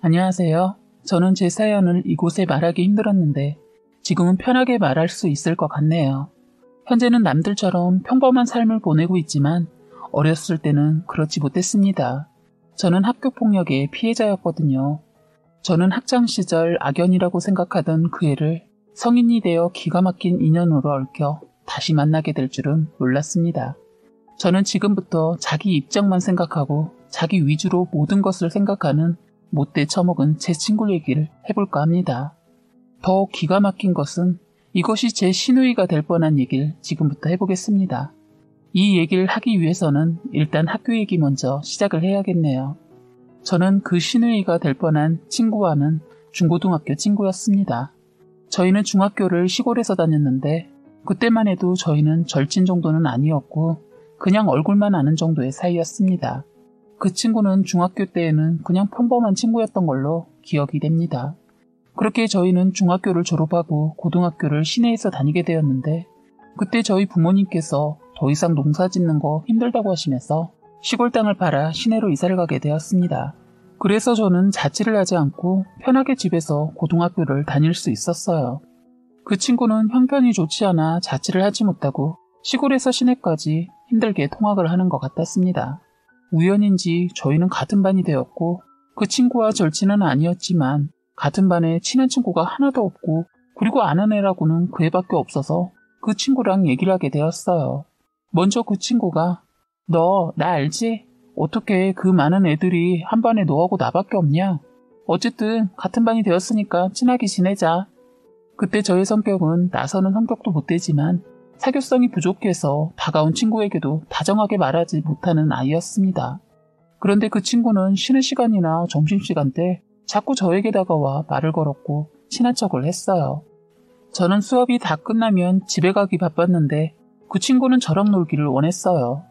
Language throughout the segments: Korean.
안녕하세요. 저는 제 사연을 이곳에 말하기 힘들었는데 지금은 편하게 말할 수 있을 것 같네요. 현재는 남들처럼 평범한 삶을 보내고 있지만 어렸을 때는 그렇지 못했습니다. 저는 학교폭력의 피해자였거든요. 저는 학창시절 악연이라고 생각하던 그 애를 성인이 되어 기가 막힌 인연으로 얽혀 다시 만나게 될 줄은 몰랐습니다. 저는 지금부터 자기 입장만 생각하고 자기 위주로 모든 것을 생각하는 못돼 처먹은 제 친구 얘기를 해볼까 합니다. 더 기가 막힌 것은 이것이 제 시누이가 될 뻔한 얘기를 지금부터 해보겠습니다. 이 얘기를 하기 위해서는 일단 학교 얘기 먼저 시작을 해야겠네요. 저는 그 시누이가 될 뻔한 친구와는 중고등학교 친구였습니다. 저희는 중학교를 시골에서 다녔는데 그때만 해도 저희는 절친 정도는 아니었고 그냥 얼굴만 아는 정도의 사이였습니다. 그 친구는 중학교 때에는 그냥 평범한 친구였던 걸로 기억이 됩니다. 그렇게 저희는 중학교를 졸업하고 고등학교를 시내에서 다니게 되었는데 그때 저희 부모님께서 더 이상 농사 짓는 거 힘들다고 하시면서 시골 땅을 팔아 시내로 이사를 가게 되었습니다. 그래서 저는 자취를 하지 않고 편하게 집에서 고등학교를 다닐 수 있었어요. 그 친구는 형편이 좋지 않아 자취를 하지 못하고 시골에서 시내까지 힘들게 통학을 하는 것 같았습니다. 우연인지 저희는 같은 반이 되었고 그 친구와 절친은 아니었지만 같은 반에 친한 친구가 하나도 없고 그리고 아는 애라고는 그 애밖에 없어서 그 친구랑 얘기를 하게 되었어요. 먼저 그 친구가 너 나 알지? 어떻게 그 많은 애들이 한 반에 너하고 나밖에 없냐? 어쨌든 같은 반이 되었으니까 친하게 지내자. 그때 저의 성격은 나서는 성격도 못 되지만 사교성이 부족해서 다가온 친구에게도 다정하게 말하지 못하는 아이였습니다. 그런데 그 친구는 쉬는 시간이나 점심시간 때 자꾸 저에게 다가와 말을 걸었고 친한 척을 했어요. 저는 수업이 다 끝나면 집에 가기 바빴는데 그 친구는 저랑 놀기를 원했어요.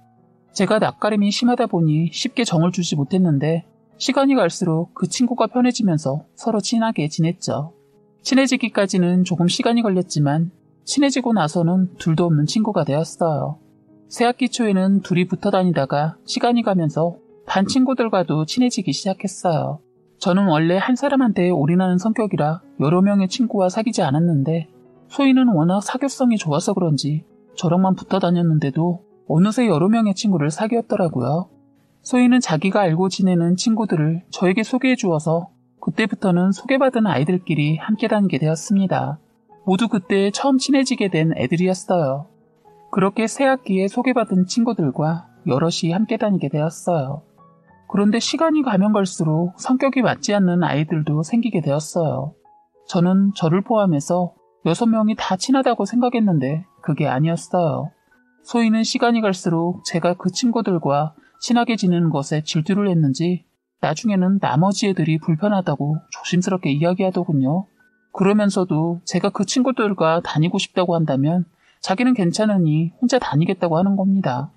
제가 낯가림이 심하다 보니 쉽게 정을 주지 못했는데 시간이 갈수록 그 친구가 편해지면서 서로 친하게 지냈죠. 친해지기까지는 조금 시간이 걸렸지만 친해지고 나서는 둘도 없는 친구가 되었어요. 새학기 초에는 둘이 붙어 다니다가 시간이 가면서 반 친구들과도 친해지기 시작했어요. 저는 원래 한 사람한테 올인하는 성격이라 여러 명의 친구와 사귀지 않았는데 소희는 워낙 사교성이 좋아서 그런지 저랑만 붙어 다녔는데도 어느새 여러 명의 친구를 사귀었더라고요. 소희는 자기가 알고 지내는 친구들을 저에게 소개해 주어서 그때부터는 소개받은 아이들끼리 함께 다니게 되었습니다. 모두 그때 처음 친해지게 된 애들이었어요. 그렇게 새 학기에 소개받은 친구들과 여럿이 함께 다니게 되었어요. 그런데 시간이 가면 갈수록 성격이 맞지 않는 아이들도 생기게 되었어요. 저는 저를 포함해서 6명이 다 친하다고 생각했는데 그게 아니었어요. 소희는 시간이 갈수록 제가 그 친구들과 친하게 지내는 것에 질투를 했는지 나중에는 나머지 애들이 불편하다고 조심스럽게 이야기하더군요. 그러면서도 제가 그 친구들과 다니고 싶다고 한다면 자기는 괜찮으니 혼자 다니겠다고 하는 겁니다.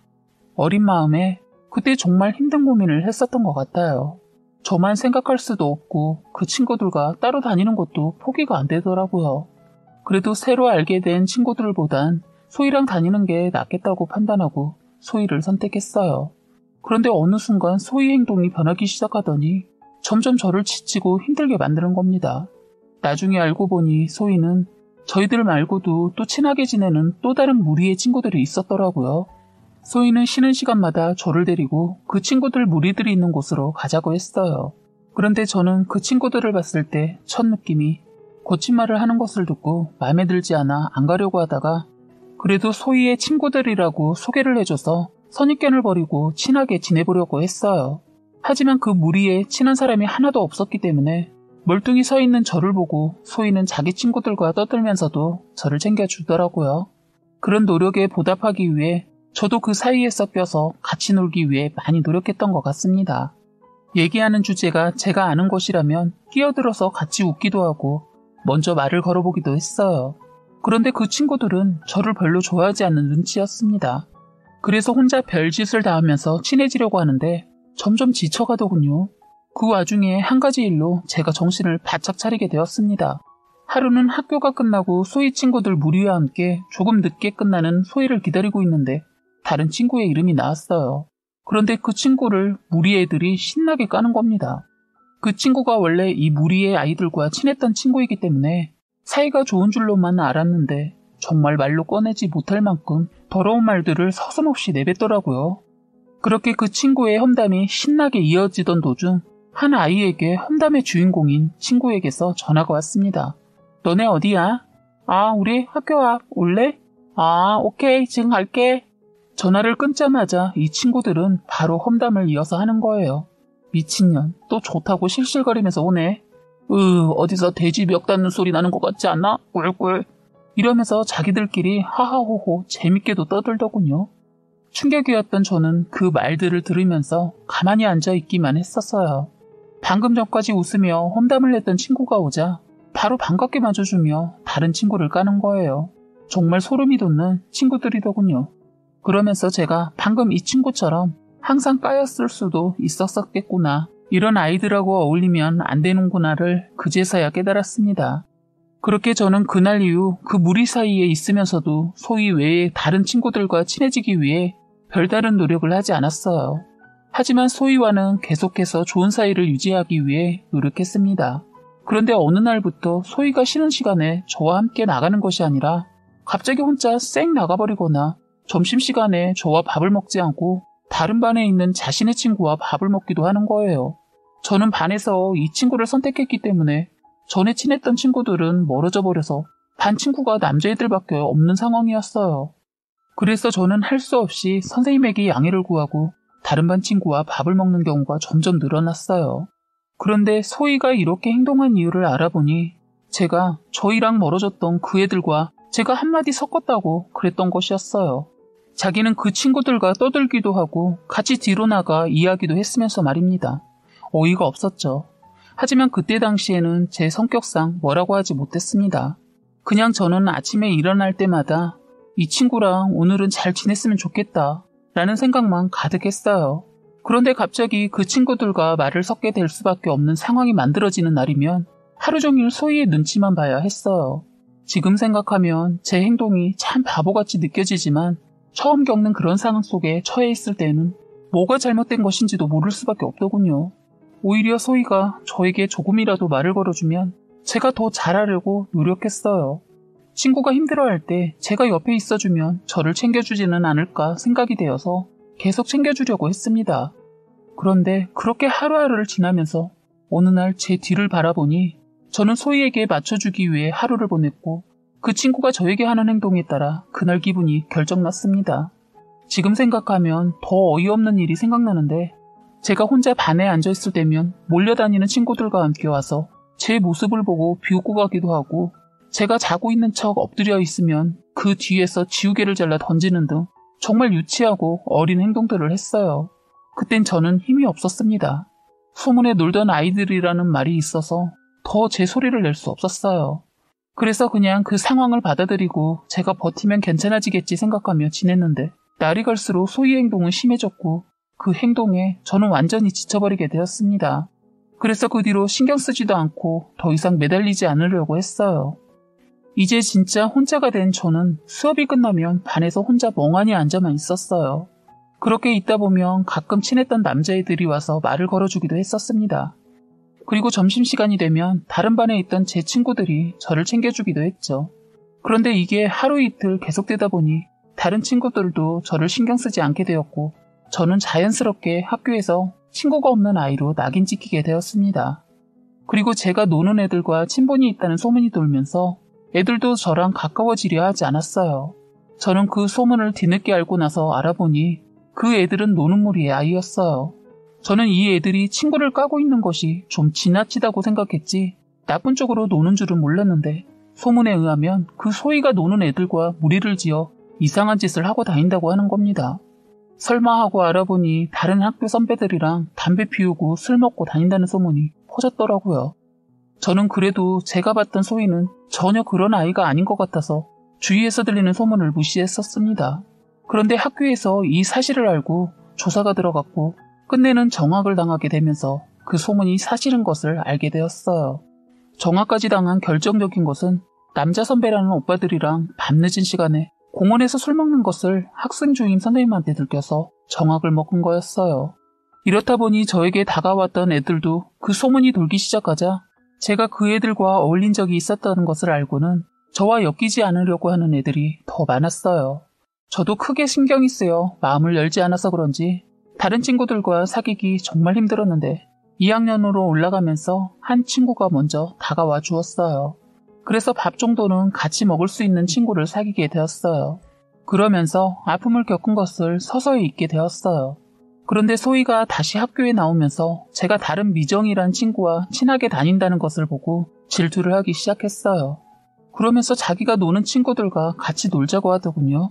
어린 마음에 그때 정말 힘든 고민을 했었던 것 같아요. 저만 생각할 수도 없고 그 친구들과 따로 다니는 것도 포기가 안 되더라고요. 그래도 새로 알게 된 친구들보단 소희랑 다니는 게 낫겠다고 판단하고 소희를 선택했어요. 그런데 어느 순간 소희 행동이 변하기 시작하더니 점점 저를 지치고 힘들게 만드는 겁니다. 나중에 알고 보니 소희는 저희들 말고도 또 친하게 지내는 또 다른 무리의 친구들이 있었더라고요. 소희는 쉬는 시간마다 저를 데리고 그 친구들 무리들이 있는 곳으로 가자고 했어요. 그런데 저는 그 친구들을 봤을 때 첫 느낌이 거짓말을 하는 것을 듣고 마음에 들지 않아 안 가려고 하다가 그래도 소희의 친구들이라고 소개를 해줘서 선입견을 버리고 친하게 지내보려고 했어요. 하지만 그 무리에 친한 사람이 하나도 없었기 때문에 멀뚱히 서 있는 저를 보고 소희는 자기 친구들과 떠들면서도 저를 챙겨주더라고요. 그런 노력에 보답하기 위해 저도 그 사이에 섞여서 같이 놀기 위해 많이 노력했던 것 같습니다. 얘기하는 주제가 제가 아는 것이라면 끼어들어서 같이 웃기도 하고 먼저 말을 걸어보기도 했어요. 그런데 그 친구들은 저를 별로 좋아하지 않는 눈치였습니다. 그래서 혼자 별짓을 다 하면서 친해지려고 하는데 점점 지쳐가더군요. 그 와중에 한 가지 일로 제가 정신을 바짝 차리게 되었습니다. 하루는 학교가 끝나고 소희 친구들 무리와 함께 조금 늦게 끝나는 소희를 기다리고 있는데 다른 친구의 이름이 나왔어요. 그런데 그 친구를 무리 애들이 신나게 까는 겁니다. 그 친구가 원래 이 무리의 아이들과 친했던 친구이기 때문에 사이가 좋은 줄로만 알았는데 정말 말로 꺼내지 못할 만큼 더러운 말들을 서슴없이 내뱉더라고요. 그렇게 그 친구의 험담이 신나게 이어지던 도중 한 아이에게 험담의 주인공인 친구에게서 전화가 왔습니다. 너네 어디야? 아, 우리 학교 앞 올래? 아, 오케이, 지금 갈게. 전화를 끊자마자 이 친구들은 바로 험담을 이어서 하는 거예요. 미친년, 또 좋다고 실실거리면서 오네. 어디서 돼지 멱 닿는 소리 나는 것 같지 않나? 꿀꿀. 이러면서 자기들끼리 하하호호 재밌게도 떠들더군요. 충격이었던 저는 그 말들을 들으면서 가만히 앉아있기만 했었어요. 방금 전까지 웃으며 험담을 냈던 친구가 오자 바로 반갑게 맞아주며 다른 친구를 까는 거예요. 정말 소름이 돋는 친구들이더군요. 그러면서 제가 방금 이 친구처럼 항상 까였을 수도 있었겠구나. 이런 아이들하고 어울리면 안 되는구나를 그제서야 깨달았습니다. 그렇게 저는 그날 이후 그 무리 사이에 있으면서도 소위 외에 다른 친구들과 친해지기 위해 별다른 노력을 하지 않았어요. 하지만 소희와는 계속해서 좋은 사이를 유지하기 위해 노력했습니다. 그런데 어느 날부터 소희가 쉬는 시간에 저와 함께 나가는 것이 아니라 갑자기 혼자 쌩 나가버리거나 점심시간에 저와 밥을 먹지 않고 다른 반에 있는 자신의 친구와 밥을 먹기도 하는 거예요. 저는 반에서 이 친구를 선택했기 때문에 전에 친했던 친구들은 멀어져 버려서 반 친구가 남자애들밖에 없는 상황이었어요. 그래서 저는 할 수 없이 선생님에게 양해를 구하고 다른 반 친구와 밥을 먹는 경우가 점점 늘어났어요. 그런데 소희가 이렇게 행동한 이유를 알아보니 제가 저희랑 멀어졌던 그 애들과 제가 한마디 섞었다고 그랬던 것이었어요. 자기는 그 친구들과 떠들기도 하고 같이 뒤로 나가 이야기도 했으면서 말입니다. 어이가 없었죠. 하지만 그때 당시에는 제 성격상 뭐라고 하지 못했습니다. 그냥 저는 아침에 일어날 때마다 이 친구랑 오늘은 잘 지냈으면 좋겠다 라는 생각만 가득했어요. 그런데 갑자기 그 친구들과 말을 섞게 될 수밖에 없는 상황이 만들어지는 날이면 하루 종일 소희의 눈치만 봐야 했어요. 지금 생각하면 제 행동이 참 바보같이 느껴지지만 처음 겪는 그런 상황 속에 처해 있을 때는 뭐가 잘못된 것인지도 모를 수밖에 없더군요. 오히려 소희가 저에게 조금이라도 말을 걸어주면 제가 더 잘하려고 노력했어요. 친구가 힘들어할 때 제가 옆에 있어주면 저를 챙겨주지는 않을까 생각이 되어서 계속 챙겨주려고 했습니다. 그런데 그렇게 하루하루를 지나면서 어느 날 제 뒤를 바라보니 저는 소희에게 맞춰주기 위해 하루를 보냈고 그 친구가 저에게 하는 행동에 따라 그날 기분이 결정났습니다. 지금 생각하면 더 어이없는 일이 생각나는데 제가 혼자 반에 앉아있을 때면 몰려다니는 친구들과 함께 와서 제 모습을 보고 비웃고 가기도 하고 제가 자고 있는 척 엎드려 있으면 그 뒤에서 지우개를 잘라 던지는 등 정말 유치하고 어린 행동들을 했어요. 그땐 저는 힘이 없었습니다. 소문에 놀던 아이들이라는 말이 있어서 더 제 소리를 낼 수 없었어요. 그래서 그냥 그 상황을 받아들이고 제가 버티면 괜찮아지겠지 생각하며 지냈는데 날이 갈수록 소희의 행동은 심해졌고 그 행동에 저는 완전히 지쳐버리게 되었습니다. 그래서 그 뒤로 신경 쓰지도 않고 더 이상 매달리지 않으려고 했어요. 이제 진짜 혼자가 된 저는 수업이 끝나면 반에서 혼자 멍하니 앉아만 있었어요. 그렇게 있다 보면 가끔 친했던 남자애들이 와서 말을 걸어주기도 했었습니다. 그리고 점심시간이 되면 다른 반에 있던 제 친구들이 저를 챙겨주기도 했죠. 그런데 이게 하루 이틀 계속되다 보니 다른 친구들도 저를 신경 쓰지 않게 되었고 저는 자연스럽게 학교에서 친구가 없는 아이로 낙인 찍히게 되었습니다. 그리고 제가 노는 애들과 친분이 있다는 소문이 돌면서 애들도 저랑 가까워지려 하지 않았어요. 저는 그 소문을 뒤늦게 알고 나서 알아보니 그 애들은 노는 무리의 아이였어요. 저는 이 애들이 친구를 까고 있는 것이 좀 지나치다고 생각했지 나쁜 쪽으로 노는 줄은 몰랐는데 소문에 의하면 그 소희가 노는 애들과 무리를 지어 이상한 짓을 하고 다닌다고 하는 겁니다. 설마 하고 알아보니 다른 학교 선배들이랑 담배 피우고 술 먹고 다닌다는 소문이 퍼졌더라고요. 저는 그래도 제가 봤던 소희는 전혀 그런 아이가 아닌 것 같아서 주위에서 들리는 소문을 무시했었습니다. 그런데 학교에서 이 사실을 알고 조사가 들어갔고 끝내는 정학을 당하게 되면서 그 소문이 사실인 것을 알게 되었어요. 정학까지 당한 결정적인 것은 남자 선배라는 오빠들이랑 밤늦은 시간에 공원에서 술 먹는 것을 학생 주임 선생님한테 들켜서 정학을 먹은 거였어요. 이렇다 보니 저에게 다가왔던 애들도 그 소문이 돌기 시작하자 제가 그 애들과 어울린 적이 있었다는 것을 알고는 저와 엮이지 않으려고 하는 애들이 더 많았어요. 저도 크게 신경이 쓰여 마음을 열지 않아서 그런지 다른 친구들과 사귀기 정말 힘들었는데 2학년으로 올라가면서 한 친구가 먼저 다가와 주었어요. 그래서 밥 정도는 같이 먹을 수 있는 친구를 사귀게 되었어요. 그러면서 아픔을 겪은 것을 서서히 잊게 되었어요. 그런데 소희가 다시 학교에 나오면서 제가 다른 미정이란 친구와 친하게 다닌다는 것을 보고 질투를 하기 시작했어요. 그러면서 자기가 노는 친구들과 같이 놀자고 하더군요.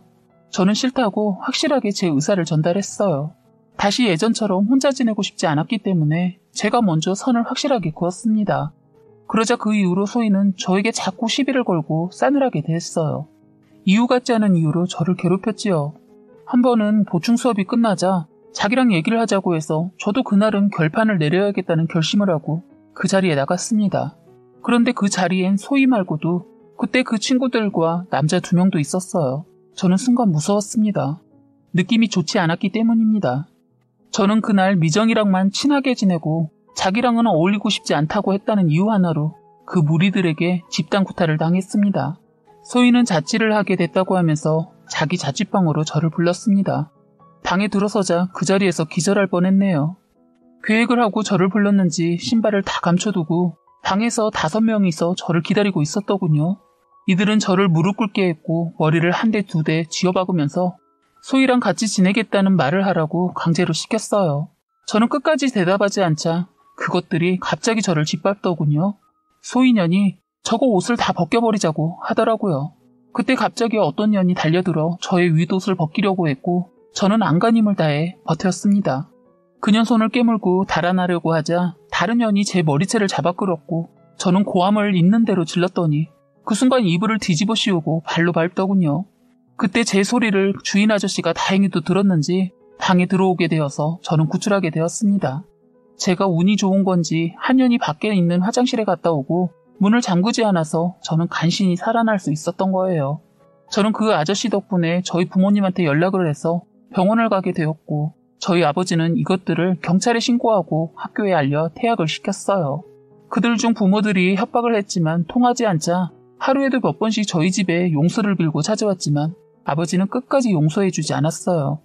저는 싫다고 확실하게 제 의사를 전달했어요. 다시 예전처럼 혼자 지내고 싶지 않았기 때문에 제가 먼저 선을 확실하게 그었습니다. 그러자 그 이후로 소희는 저에게 자꾸 시비를 걸고 싸늘하게 대했어요. 이유 같지 않은 이유로 저를 괴롭혔지요. 한 번은 보충 수업이 끝나자 자기랑 얘기를 하자고 해서 저도 그날은 결판을 내려야겠다는 결심을 하고 그 자리에 나갔습니다. 그런데 그 자리엔 소희 말고도 그때 그 친구들과 남자 2명도 있었어요. 저는 순간 무서웠습니다. 느낌이 좋지 않았기 때문입니다. 저는 그날 미정이랑만 친하게 지내고 자기랑은 어울리고 싶지 않다고 했다는 이유 하나로 그 무리들에게 집단 구타를 당했습니다. 소희는 자취를 하게 됐다고 하면서 자기 자취방으로 저를 불렀습니다. 방에 들어서자 그 자리에서 기절할 뻔했네요. 계획을 하고 저를 불렀는지 신발을 다 감춰두고 방에서 5명이서 저를 기다리고 있었더군요. 이들은 저를 무릎 꿇게 했고 머리를 한 대 2대 쥐어박으면서 소희랑 같이 지내겠다는 말을 하라고 강제로 시켰어요. 저는 끝까지 대답하지 않자 그것들이 갑자기 저를 짓밟더군요. 소희년이 저거 옷을 다 벗겨버리자고 하더라고요. 그때 갑자기 어떤 년이 달려들어 저의 윗옷을 벗기려고 했고 저는 안간힘을 다해 버텼습니다. 그년 손을 깨물고 달아나려고 하자 다른 년이 제 머리채를 잡아 끌었고 저는 고함을 있는 대로 질렀더니 그 순간 이불을 뒤집어 씌우고 발로 밟더군요. 그때 제 소리를 주인 아저씨가 다행히도 들었는지 방에 들어오게 되어서 저는 구출하게 되었습니다. 제가 운이 좋은 건지 한 년이 밖에 있는 화장실에 갔다 오고 문을 잠그지 않아서 저는 간신히 살아날 수 있었던 거예요. 저는 그 아저씨 덕분에 저희 부모님한테 연락을 해서 병원을 가게 되었고 저희 아버지는 이것들을 경찰에 신고하고 학교에 알려 퇴학을 시켰어요. 그들 중 부모들이 협박을 했지만 통하지 않자 하루에도 몇 번씩 저희 집에 용서를 빌고 찾아왔지만 아버지는 끝까지 용서해주지 않았어요.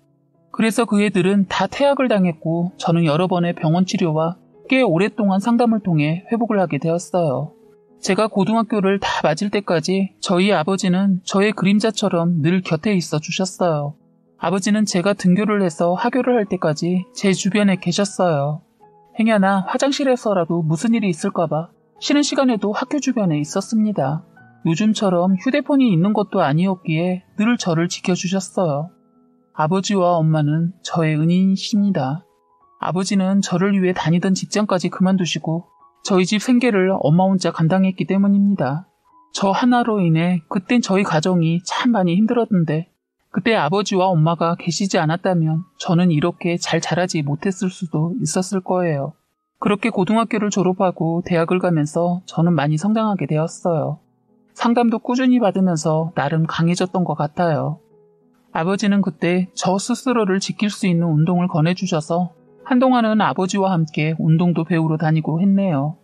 그래서 그 애들은 다 퇴학을 당했고 저는 여러 번의 병원 치료와 꽤 오랫동안 상담을 통해 회복을 하게 되었어요. 제가 고등학교를 다 마칠 때까지 저희 아버지는 저의 그림자처럼 늘 곁에 있어 주셨어요. 아버지는 제가 등교를 해서 하교를 할 때까지 제 주변에 계셨어요. 행여나 화장실에서라도 무슨 일이 있을까봐 쉬는 시간에도 학교 주변에 있었습니다. 요즘처럼 휴대폰이 있는 것도 아니었기에 늘 저를 지켜주셨어요. 아버지와 엄마는 저의 은인이십니다. 아버지는 저를 위해 다니던 직장까지 그만두시고 저희 집 생계를 엄마 혼자 감당했기 때문입니다. 저 하나로 인해 그땐 저희 가정이 참 많이 힘들었는데 그때 아버지와 엄마가 계시지 않았다면 저는 이렇게 잘 자라지 못했을 수도 있었을 거예요. 그렇게 고등학교를 졸업하고 대학을 가면서 저는 많이 성장하게 되었어요. 상담도 꾸준히 받으면서 나름 강해졌던 것 같아요. 아버지는 그때 저 스스로를 지킬 수 있는 운동을 권해주셔서 한동안은 아버지와 함께 운동도 배우러 다니고 했네요.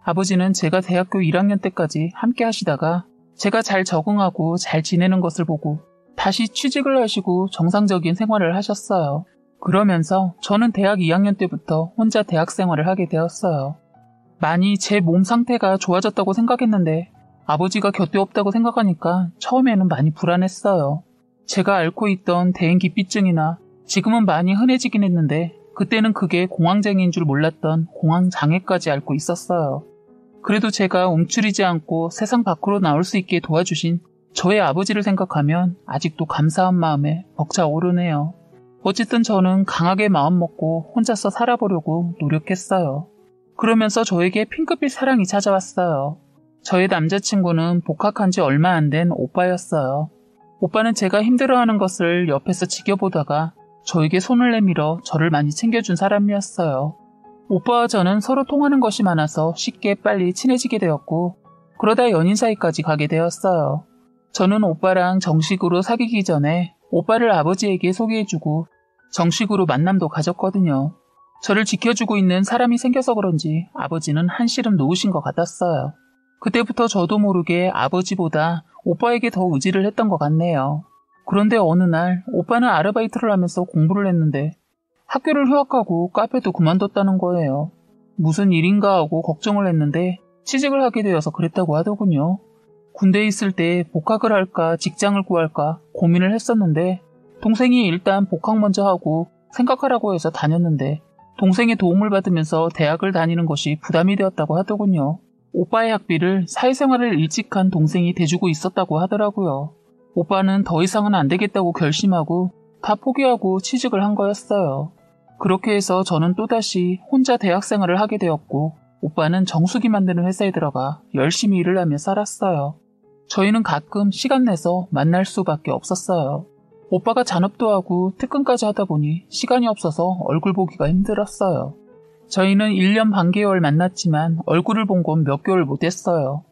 아버지는 제가 대학교 1학년 때까지 함께 하시다가 제가 잘 적응하고 잘 지내는 것을 보고 다시 취직을 하시고 정상적인 생활을 하셨어요. 그러면서 저는 대학 2학년 때부터 혼자 대학 생활을 하게 되었어요. 많이 제 몸 상태가 좋아졌다고 생각했는데 아버지가 곁에 없다고 생각하니까 처음에는 많이 불안했어요. 제가 앓고 있던 대인기피증이나 지금은 많이 흔해지긴 했는데 그때는 그게 공황장애인 줄 몰랐던 공황장애까지 앓고 있었어요. 그래도 제가 움츠리지 않고 세상 밖으로 나올 수 있게 도와주신 저의 아버지를 생각하면 아직도 감사한 마음에 벅차오르네요. 어쨌든 저는 강하게 마음먹고 혼자서 살아보려고 노력했어요. 그러면서 저에게 핑크빛 사랑이 찾아왔어요. 저의 남자친구는 복학한 지 얼마 안 된 오빠였어요. 오빠는 제가 힘들어하는 것을 옆에서 지켜보다가 저에게 손을 내밀어 저를 많이 챙겨준 사람이었어요. 오빠와 저는 서로 통하는 것이 많아서 쉽게 빨리 친해지게 되었고 그러다 연인 사이까지 가게 되었어요. 저는 오빠랑 정식으로 사귀기 전에 오빠를 아버지에게 소개해주고 정식으로 만남도 가졌거든요. 저를 지켜주고 있는 사람이 생겨서 그런지 아버지는 한시름 놓으신 것 같았어요. 그때부터 저도 모르게 아버지보다 오빠에게 더 의지를 했던 것 같네요. 그런데 어느 날 오빠는 아르바이트를 하면서 공부를 했는데 학교를 휴학하고 카페도 그만뒀다는 거예요. 무슨 일인가 하고 걱정을 했는데 취직을 하게 되어서 그랬다고 하더군요. 군대에 있을 때 복학을 할까 직장을 구할까 고민을 했었는데 동생이 일단 복학 먼저 하고 생각하라고 해서 다녔는데 동생의 도움을 받으면서 대학을 다니는 것이 부담이 되었다고 하더군요. 오빠의 학비를 사회생활을 일찍 한 동생이 대주고 있었다고 하더라고요. 오빠는 더 이상은 안 되겠다고 결심하고 다 포기하고 취직을 한 거였어요. 그렇게 해서 저는 또다시 혼자 대학생활을 하게 되었고 오빠는 정수기 만드는 회사에 들어가 열심히 일을 하며 살았어요. 저희는 가끔 시간 내서 만날 수밖에 없었어요. 오빠가 잔업도 하고 특근까지 하다 보니 시간이 없어서 얼굴 보기가 힘들었어요. 저희는 1년 반 개월 만났지만 얼굴을 본 건 몇 개월 못했어요.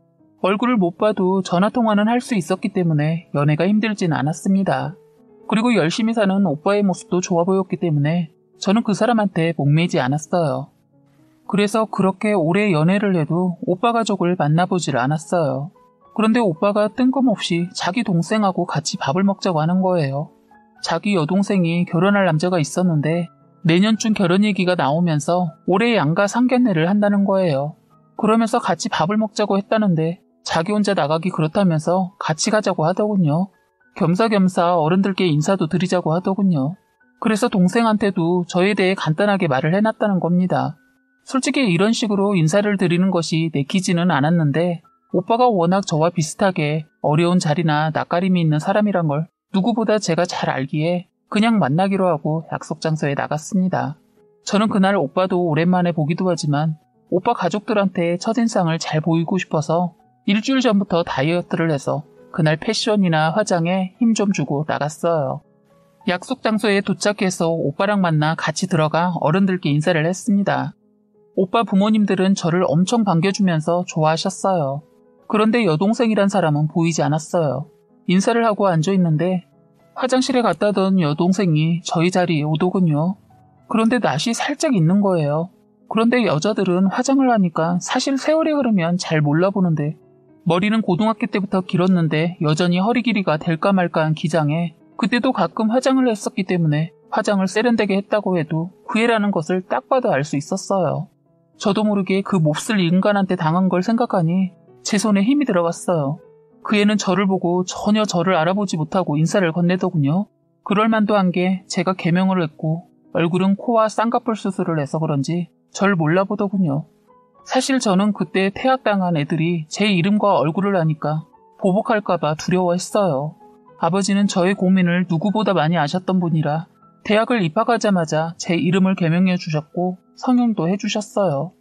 얼굴을 못 봐도 전화통화는 할 수 있었기 때문에 연애가 힘들진 않았습니다. 그리고 열심히 사는 오빠의 모습도 좋아 보였기 때문에 저는 그 사람한테 목매지 않았어요. 그래서 그렇게 오래 연애를 해도 오빠 가족을 만나보질 않았어요. 그런데 오빠가 뜬금없이 자기 동생하고 같이 밥을 먹자고 하는 거예요. 자기 여동생이 결혼할 남자가 있었는데 내년쯤 결혼 얘기가 나오면서 올해 양가 상견례를 한다는 거예요. 그러면서 같이 밥을 먹자고 했다는데 자기 혼자 나가기 그렇다면서 같이 가자고 하더군요. 겸사겸사 어른들께 인사도 드리자고 하더군요. 그래서 동생한테도 저에 대해 간단하게 말을 해놨다는 겁니다. 솔직히 이런 식으로 인사를 드리는 것이 내키지는 않았는데 오빠가 워낙 저와 비슷하게 어려운 자리나 낯가림이 있는 사람이란 걸 누구보다 제가 잘 알기에 그냥 만나기로 하고 약속 장소에 나갔습니다. 저는 그날 오빠도 오랜만에 보기도 하지만 오빠 가족들한테 첫인상을 잘 보이고 싶어서 일주일 전부터 다이어트를 해서 그날 패션이나 화장에 힘 좀 주고 나갔어요. 약속 장소에 도착해서 오빠랑 만나 같이 들어가 어른들께 인사를 했습니다. 오빠 부모님들은 저를 엄청 반겨주면서 좋아하셨어요. 그런데 여동생이란 사람은 보이지 않았어요. 인사를 하고 앉아있는데 화장실에 갔다던 여동생이 저희 자리에 오더군요. 그런데 낯이 살짝 있는 거예요. 그런데 여자들은 화장을 하니까 사실 세월이 흐르면 잘 몰라보는데 머리는 고등학교 때부터 길었는데 여전히 허리 길이가 될까 말까한 기장에 그때도 가끔 화장을 했었기 때문에 화장을 세련되게 했다고 해도 후회라는 것을 딱 봐도 알 수 있었어요. 저도 모르게 그 몹쓸 인간한테 당한 걸 생각하니 제 손에 힘이 들어갔어요. 그 애는 저를 보고 전혀 저를 알아보지 못하고 인사를 건네더군요. 그럴만도 한 게 제가 개명을 했고 얼굴은 코와 쌍꺼풀 수술을 해서 그런지 절 몰라보더군요. 사실 저는 그때 퇴학당한 애들이 제 이름과 얼굴을 아니까 보복할까봐 두려워했어요. 아버지는 저의 고민을 누구보다 많이 아셨던 분이라 대학을 입학하자마자 제 이름을 개명해 주셨고 성형도 해주셨어요.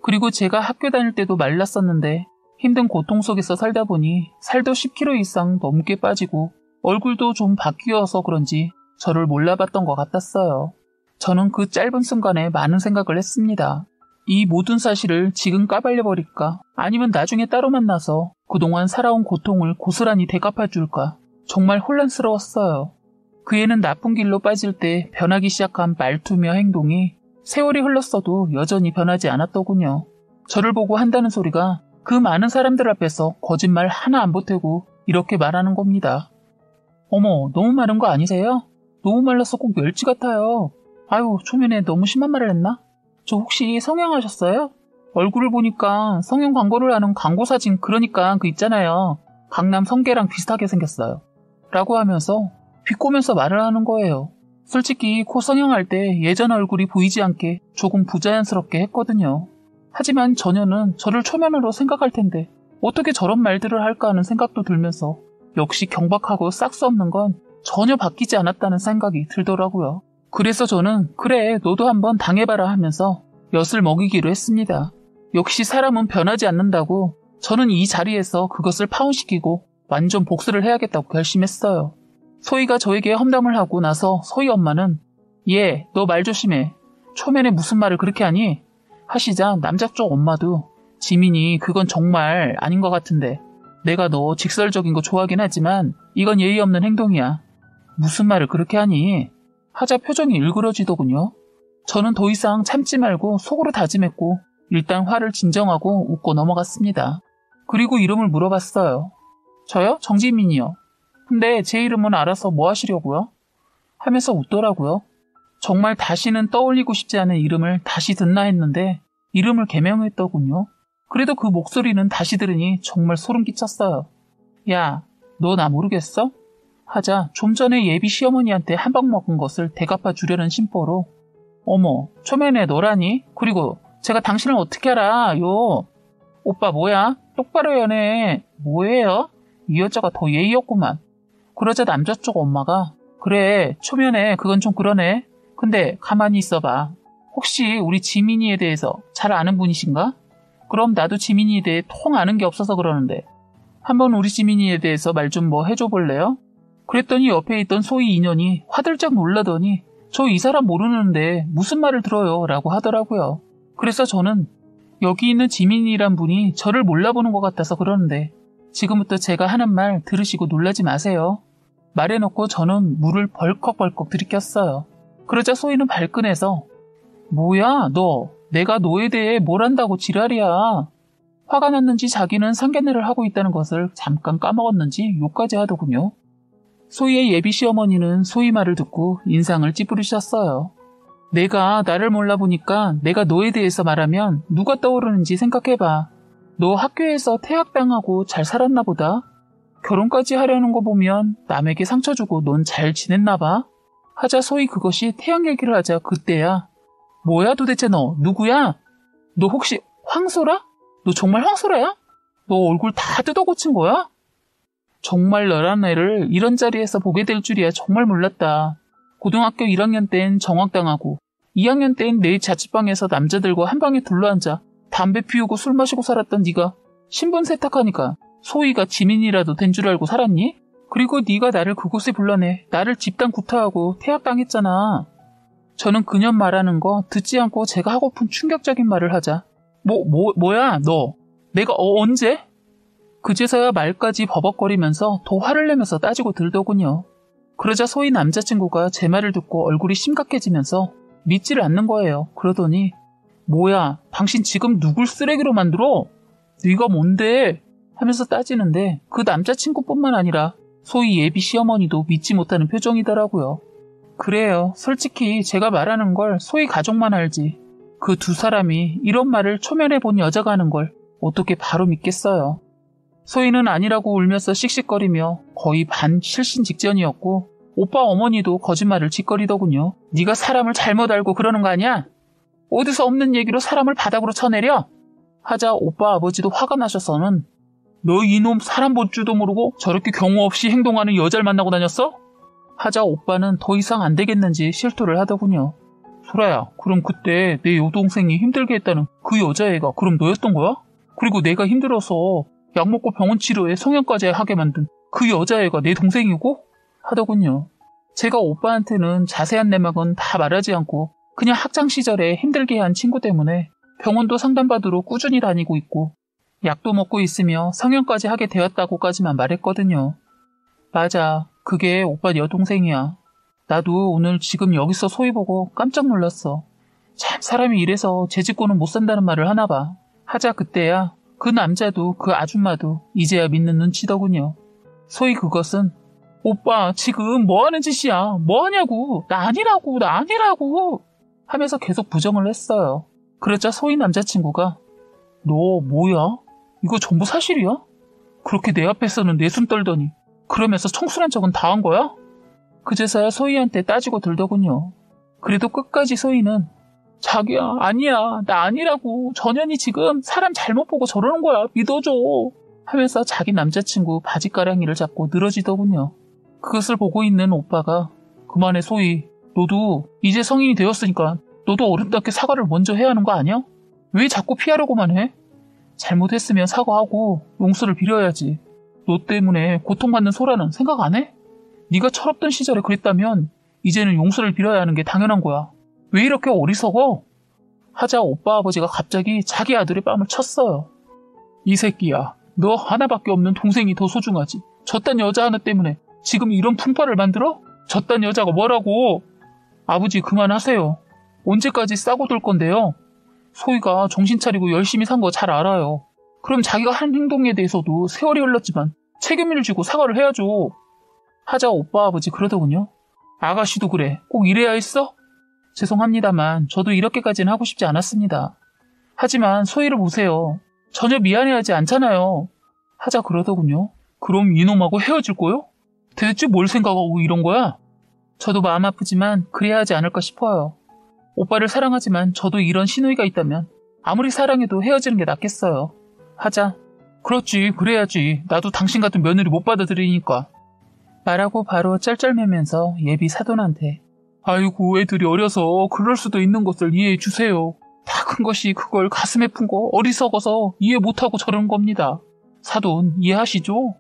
그리고 제가 학교 다닐 때도 말랐었는데 힘든 고통 속에서 살다 보니 살도 10kg 이상 넘게 빠지고 얼굴도 좀 바뀌어서 그런지 저를 몰라봤던 것 같았어요. 저는 그 짧은 순간에 많은 생각을 했습니다. 이 모든 사실을 지금 까발려버릴까? 아니면 나중에 따로 만나서 그동안 살아온 고통을 고스란히 대갚아줄까? 정말 혼란스러웠어요. 그 애는 나쁜 길로 빠질 때 변하기 시작한 말투며 행동이 세월이 흘렀어도 여전히 변하지 않았더군요. 저를 보고 한다는 소리가 그 많은 사람들 앞에서 거짓말 하나 안 보태고 이렇게 말하는 겁니다. 어머, 너무 마른 거 아니세요? 너무 말라서 꼭 멸치 같아요. 아유, 초면에 너무 심한 말을 했나? 저 혹시 성형하셨어요? 얼굴을 보니까 성형 광고를 하는 광고 사진 그러니까 그 있잖아요. 강남 성계랑 비슷하게 생겼어요. 라고 하면서 비꼬면서 말을 하는 거예요. 솔직히 코 성형할 때 예전 얼굴이 보이지 않게 조금 부자연스럽게 했거든요. 하지만 전혀는 저를 초면으로 생각할 텐데 어떻게 저런 말들을 할까 하는 생각도 들면서 역시 경박하고 싹수 없는 건 전혀 바뀌지 않았다는 생각이 들더라고요. 그래서 저는 그래 너도 한번 당해봐라 하면서 엿을 먹이기로 했습니다. 역시 사람은 변하지 않는다고 저는 이 자리에서 그것을 파혼시키고 완전 복수를 해야겠다고 결심했어요. 소희가 저에게 험담을 하고 나서 소희 엄마는 얘, 너 말 조심해. 초면에 무슨 말을 그렇게 하니? 하시자 남자 쪽 엄마도 지민이 그건 정말 아닌 것 같은데 내가 너 직설적인 거 좋아하긴 하지만 이건 예의 없는 행동이야. 무슨 말을 그렇게 하니? 하자 표정이 일그러지더군요. 저는 더 이상 참지 말고 속으로 다짐했고 일단 화를 진정하고 웃고 넘어갔습니다. 그리고 이름을 물어봤어요. 저요? 정지민이요. 근데 제 이름은 알아서 뭐 하시려고요? 하면서 웃더라고요. 정말 다시는 떠올리고 싶지 않은 이름을 다시 듣나 했는데 이름을 개명했더군요. 그래도 그 목소리는 다시 들으니 정말 소름 끼쳤어요. 야, 너 나 모르겠어? 하자 좀 전에 예비 시어머니한테 한 방 먹은 것을 대갚아 주려는 심보로 어머, 초면에 너라니? 그리고 제가 당신을 어떻게 알아요? 오빠 뭐야? 똑바로 연애. 뭐예요? 이 여자가 더 예의 없구만. 그러자 남자 쪽 엄마가 그래, 초면에 그건 좀 그러네. 근데 가만히 있어봐. 혹시 우리 지민이에 대해서 잘 아는 분이신가? 그럼 나도 지민이에 대해 통 아는 게 없어서 그러는데 한번 우리 지민이에 대해서 말 좀 뭐 해줘 볼래요? 그랬더니 옆에 있던 소희 인연이 화들짝 놀라더니 저 이 사람 모르는데 무슨 말을 들어요? 라고 하더라고요. 그래서 저는 여기 있는 지민이란 분이 저를 몰라보는 것 같아서 그러는데 지금부터 제가 하는 말 들으시고 놀라지 마세요. 말해놓고 저는 물을 벌컥벌컥 들이켰어요. 그러자 소희는 발끈해서 뭐야 너 내가 너에 대해 뭘 안다고 지랄이야. 화가 났는지 자기는 상견례를 하고 있다는 것을 잠깐 까먹었는지 욕까지 하더군요. 소희의 예비 시어머니는 소희 말을 듣고 인상을 찌푸리셨어요. 내가 나를 몰라보니까 내가 너에 대해서 말하면 누가 떠오르는지 생각해봐. 너 학교에서 퇴학당하고 잘 살았나 보다. 결혼까지 하려는 거 보면 남에게 상처 주고 넌 잘 지냈나 봐. 하자 소희 그것이 태양 얘기를 하자 그때야. 뭐야 도대체 너 누구야? 너 혹시 황소라? 너 정말 황소라야? 너 얼굴 다 뜯어 고친 거야? 정말 너란 애를 이런 자리에서 보게 될 줄이야 정말 몰랐다. 고등학교 1학년 땐 정학당하고 2학년 땐 내 자취방에서 남자들과 한 방에 둘러앉아 담배 피우고 술 마시고 살았던 네가 신분 세탁하니까 소희가 지민이라도 된 줄 알고 살았니? 그리고 네가 나를 그곳에 불러내 나를 집단 구타하고 퇴학당했잖아. 저는 그년 말하는 거 듣지 않고 제가 하고픈 충격적인 말을 하자 뭐야 너 내가 언제? 그제서야 말까지 버벅거리면서 더 화를 내면서 따지고 들더군요. 그러자 소희 남자친구가 제 말을 듣고 얼굴이 심각해지면서 믿지를 않는 거예요. 그러더니 뭐야 당신 지금 누굴 쓰레기로 만들어? 네가 뭔데? 하면서 따지는데 그 남자친구뿐만 아니라 소희 예비 시어머니도 믿지 못하는 표정이더라고요. 그래요. 솔직히 제가 말하는 걸 소희 가족만 알지. 그 두 사람이 이런 말을 초면에 본 여자가 하는 걸 어떻게 바로 믿겠어요. 소희는 아니라고 울면서 씩씩거리며 거의 반 실신 직전이었고 오빠 어머니도 거짓말을 짓거리더군요. 네가 사람을 잘못 알고 그러는 거 아니야? 어디서 없는 얘기로 사람을 바닥으로 쳐내려? 하자 오빠 아버지도 화가 나셔서는 너 이놈 사람 볼 줄도 모르고 저렇게 경우 없이 행동하는 여자를 만나고 다녔어? 하자 오빠는 더 이상 안 되겠는지 실토를 하더군요. 소라야, 그럼 그때 내 여동생이 힘들게 했다는 그 여자애가 그럼 너였던 거야? 그리고 내가 힘들어서 약 먹고 병원 치료에 성형까지 하게 만든 그 여자애가 내 동생이고? 하더군요. 제가 오빠한테는 자세한 내막은 다 말하지 않고 그냥 학창시절에 힘들게 한 친구 때문에 병원도 상담받으러 꾸준히 다니고 있고 약도 먹고 있으며 성형까지 하게 되었다고까지만 말했거든요. 맞아. 그게 오빠 여동생이야. 나도 오늘 지금 여기서 소희 보고 깜짝 놀랐어. 참 사람이 이래서 제 짓고는 못 산다는 말을 하나 봐. 하자 그때야 그 남자도 그 아줌마도 이제야 믿는 눈치더군요. 소희 그것은 오빠 지금 뭐하는 짓이야. 뭐하냐고. 나 아니라고 하면서 계속 부정을 했어요. 그러자 소희 남자친구가 너 뭐야? 이거 전부 사실이야? 그렇게 내 앞에서는 내숭 떨더니 그러면서 청순한 척은 다 한 거야? 그제서야 소희한테 따지고 들더군요. 그래도 끝까지 소희는 자기야 아니야 나 아니라고 전현이 지금 사람 잘못 보고 저러는 거야 믿어줘 하면서 자기 남자친구 바지가랑이를 잡고 늘어지더군요. 그것을 보고 있는 오빠가 그만해 소희 너도 이제 성인이 되었으니까 너도 어른답게 사과를 먼저 해야 하는 거 아니야? 왜 자꾸 피하려고만 해? 잘못했으면 사과하고 용서를 빌어야지. 너 때문에 고통받는 소라는 생각 안 해? 네가 철없던 시절에 그랬다면 이제는 용서를 빌어야 하는 게 당연한 거야. 왜 이렇게 어리석어? 하자 오빠 아버지가 갑자기 자기 아들의 뺨을 쳤어요. 이 새끼야. 너 하나밖에 없는 동생이 더 소중하지. 저딴 여자 하나 때문에 지금 이런 풍파를 만들어? 저딴 여자가 뭐라고? 아버지 그만하세요. 언제까지 싸고 둘 건데요? 소희가 정신 차리고 열심히 산 거 잘 알아요. 그럼 자기가 한 행동에 대해서도 세월이 흘렀지만 책임을 지고 사과를 해야죠. 하자 오빠 아버지 그러더군요. 아가씨도 그래. 꼭 이래야 했어? 죄송합니다만 저도 이렇게까지는 하고 싶지 않았습니다. 하지만 소희를 보세요. 전혀 미안해하지 않잖아요. 하자 그러더군요. 그럼 이놈하고 헤어질 거요? 대체 뭘 생각하고 이런 거야? 저도 마음 아프지만 그래야 하지 않을까 싶어요. 오빠를 사랑하지만 저도 이런 시누이가 있다면 아무리 사랑해도 헤어지는 게 낫겠어요. 하자. 그렇지, 그래야지. 나도 당신 같은 며느리 못 받아들이니까. 말하고 바로 쩔쩔매면서 예비 사돈한테 아이고 애들이 어려서 그럴 수도 있는 것을 이해해 주세요. 다 큰 것이 그걸 가슴에 푼 거 어리석어서 이해 못하고 저러는 겁니다. 사돈 이해하시죠?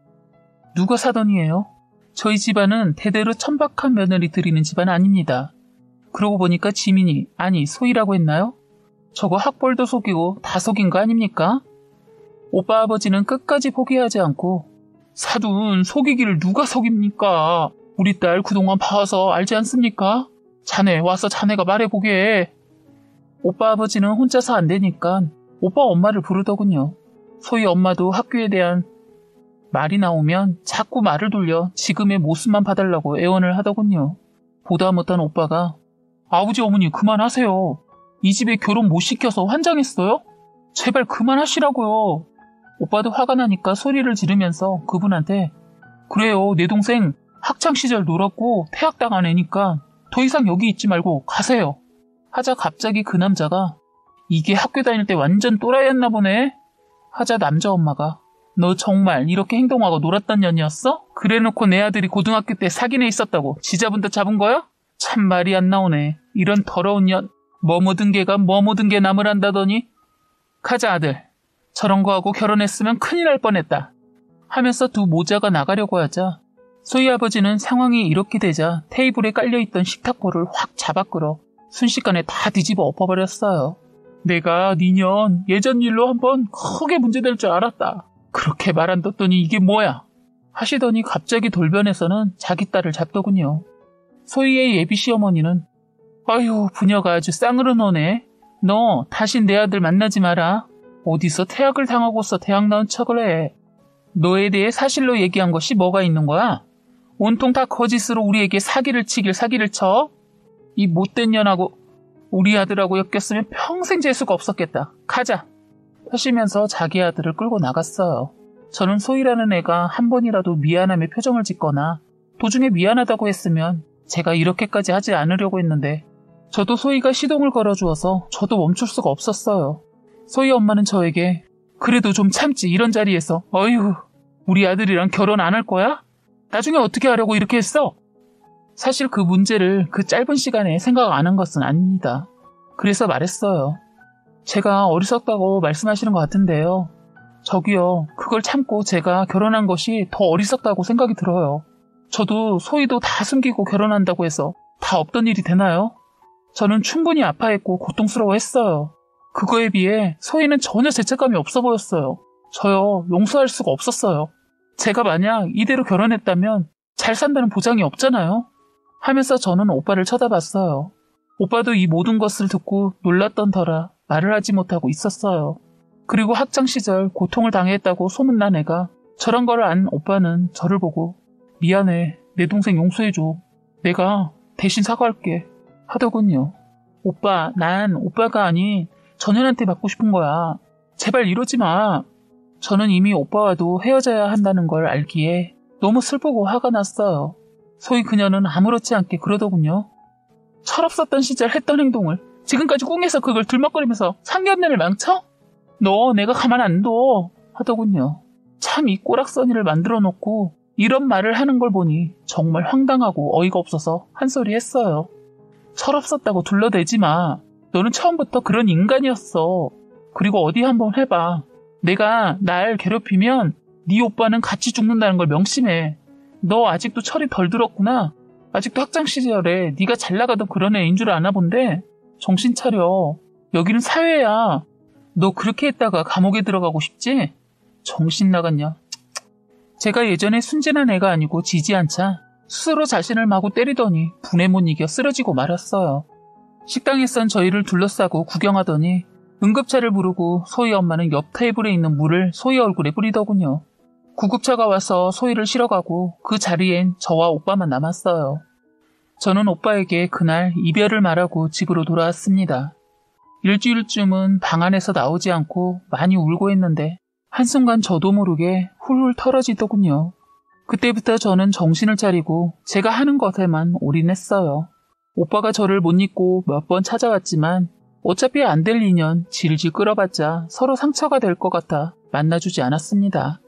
누가 사돈이에요? 저희 집안은 대대로 천박한 며느리 드리는 집안 아닙니다. 그러고 보니까 지민이 아니 소희라고 했나요? 저거 학벌도 속이고 다 속인 거 아닙니까? 오빠 아버지는 끝까지 포기하지 않고 사돈 속이기를 누가 속입니까? 우리 딸 그동안 봐서 알지 않습니까? 자네 와서 자네가 말해보게. 오빠 아버지는 혼자서 안 되니까 오빠 엄마를 부르더군요. 소희 엄마도 학교에 대한 말이 나오면 자꾸 말을 돌려 지금의 모습만 봐달라고 애원을 하더군요. 보다 못한 오빠가 아버지 어머니 그만하세요. 이 집에 결혼 못 시켜서 환장했어요? 제발 그만하시라고요. 오빠도 화가 나니까 소리를 지르면서 그분한테 그래요 내 동생 학창시절 놀았고 퇴학당한 애니까 더 이상 여기 있지 말고 가세요. 하자 갑자기 그 남자가 이게 학교 다닐 때 완전 또라이였나 보네. 하자 남자 엄마가 너 정말 이렇게 행동하고 놀았던 년이었어? 그래놓고 내 아들이 고등학교 때 사귄 애 있었다고 지자분도 잡은 거야? 참 말이 안 나오네. 이런 더러운 년. 뭐 모든 개가 뭐 모든 개 남을 한다더니. 가자 아들. 저런 거하고 결혼했으면 큰일 날 뻔했다. 하면서 두 모자가 나가려고 하자 소희 아버지는 상황이 이렇게 되자 테이블에 깔려있던 식탁보를 확 잡아 끌어 순식간에 다 뒤집어 엎어버렸어요. 내가 니년 예전 일로 한번 크게 문제될 줄 알았다. 그렇게 말 안 듣더니 이게 뭐야? 하시더니 갑자기 돌변해서는 자기 딸을 잡더군요. 소희의 예비 시어머니는 아유 부녀가 아주 쌍으로 노네. 너 다신 내 아들 만나지 마라. 어디서 퇴학을 당하고서 대학 나온 척을 해. 너에 대해 사실로 얘기한 것이 뭐가 있는 거야? 온통 다 거짓으로 우리에게 사기를 치길 사기를 쳐? 이 못된 년하고 우리 아들하고 엮였으면 평생 재수가 없었겠다. 가자. 하시면서 자기 아들을 끌고 나갔어요. 저는 소희라는 애가 한 번이라도 미안함의 표정을 짓거나 도중에 미안하다고 했으면 제가 이렇게까지 하지 않으려고 했는데 저도 소희가 시동을 걸어주어서 저도 멈출 수가 없었어요. 소희 엄마는 저에게 그래도 좀 참지 이런 자리에서 어휴 우리 아들이랑 결혼 안 할 거야? 나중에 어떻게 하려고 이렇게 했어? 사실 그 문제를 그 짧은 시간에 생각 안 한 것은 아닙니다. 그래서 말했어요. 제가 어리석다고 말씀하시는 것 같은데요. 저기요 그걸 참고 제가 결혼한 것이 더 어리석다고 생각이 들어요. 저도 소희도 다 숨기고 결혼한다고 해서 다 없던 일이 되나요? 저는 충분히 아파했고 고통스러워했어요. 그거에 비해 소희는 전혀 죄책감이 없어 보였어요. 저요 용서할 수가 없었어요. 제가 만약 이대로 결혼했다면 잘 산다는 보장이 없잖아요. 하면서 저는 오빠를 쳐다봤어요. 오빠도 이 모든 것을 듣고 놀랐던 터라 말을 하지 못하고 있었어요. 그리고 학창시절 고통을 당했다고 소문난 애가 저런 걸 안 오빠는 저를 보고 미안해 내 동생 용서해줘 내가 대신 사과할게 하더군요. 오빠 난 오빠가 아닌 전현한테 받고 싶은 거야. 제발 이러지 마. 저는 이미 오빠와도 헤어져야 한다는 걸 알기에 너무 슬프고 화가 났어요. 소희 그녀는 아무렇지 않게 그러더군요. 철없었던 시절 했던 행동을 지금까지 꿍해서 그걸 들먹거리면서 상견례를 망쳐? 너 내가 가만 안 둬 하더군요. 참 이 꼬락서니를 만들어 놓고 이런 말을 하는 걸 보니 정말 황당하고 어이가 없어서 한 소리 했어요. 철없었다고 둘러대지 마. 너는 처음부터 그런 인간이었어. 그리고 어디 한번 해봐. 내가 날 괴롭히면 네 오빠는 같이 죽는다는 걸 명심해. 너 아직도 철이 덜 들었구나. 아직도 학창시절에 네가 잘 나가던 그런 애인 줄 아나 본데 정신 차려. 여기는 사회야. 너 그렇게 했다가 감옥에 들어가고 싶지? 정신 나갔냐. 제가 예전에 순진한 애가 아니고 지지 않자 스스로 자신을 마구 때리더니 분에 못 이겨 쓰러지고 말았어요. 식당에선 저희를 둘러싸고 구경하더니 응급차를 부르고 소희 엄마는 옆 테이블에 있는 물을 소희 얼굴에 뿌리더군요. 구급차가 와서 소희를 실어가고 그 자리엔 저와 오빠만 남았어요. 저는 오빠에게 그날 이별을 말하고 집으로 돌아왔습니다. 일주일쯤은 방 안에서 나오지 않고 많이 울고 했는데 한순간 저도 모르게 훌훌 털어지더군요. 그때부터 저는 정신을 차리고 제가 하는 것에만 올인했어요. 오빠가 저를 못 잊고 몇 번 찾아왔지만 어차피 안 될 인연 질질 끌어봤자 서로 상처가 될 것 같아 만나주지 않았습니다.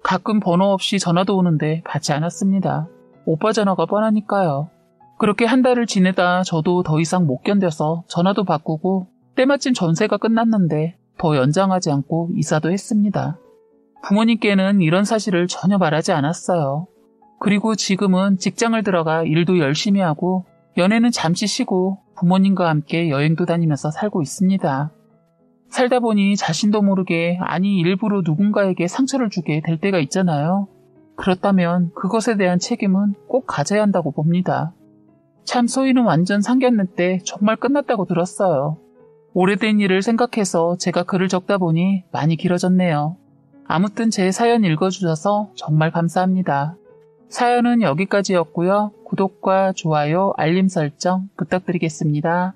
가끔 번호 없이 전화도 오는데 받지 않았습니다. 오빠 전화가 뻔하니까요. 그렇게 한 달을 지내다 저도 더 이상 못 견뎌서 전화도 바꾸고 때마침 전세가 끝났는데 더 연장하지 않고 이사도 했습니다. 부모님께는 이런 사실을 전혀 말하지 않았어요. 그리고 지금은 직장을 들어가 일도 열심히 하고 연애는 잠시 쉬고 부모님과 함께 여행도 다니면서 살고 있습니다. 살다 보니 자신도 모르게 아니 일부러 누군가에게 상처를 주게 될 때가 있잖아요. 그렇다면 그것에 대한 책임은 꼭 가져야 한다고 봅니다. 참 소희는 완전 상견례 때 정말 끝났다고 들었어요. 오래된 일을 생각해서 제가 글을 적다 보니 많이 길어졌네요. 아무튼 제 사연 읽어주셔서 정말 감사합니다. 사연은 여기까지였고요. 구독과 좋아요, 알림 설정 부탁드리겠습니다.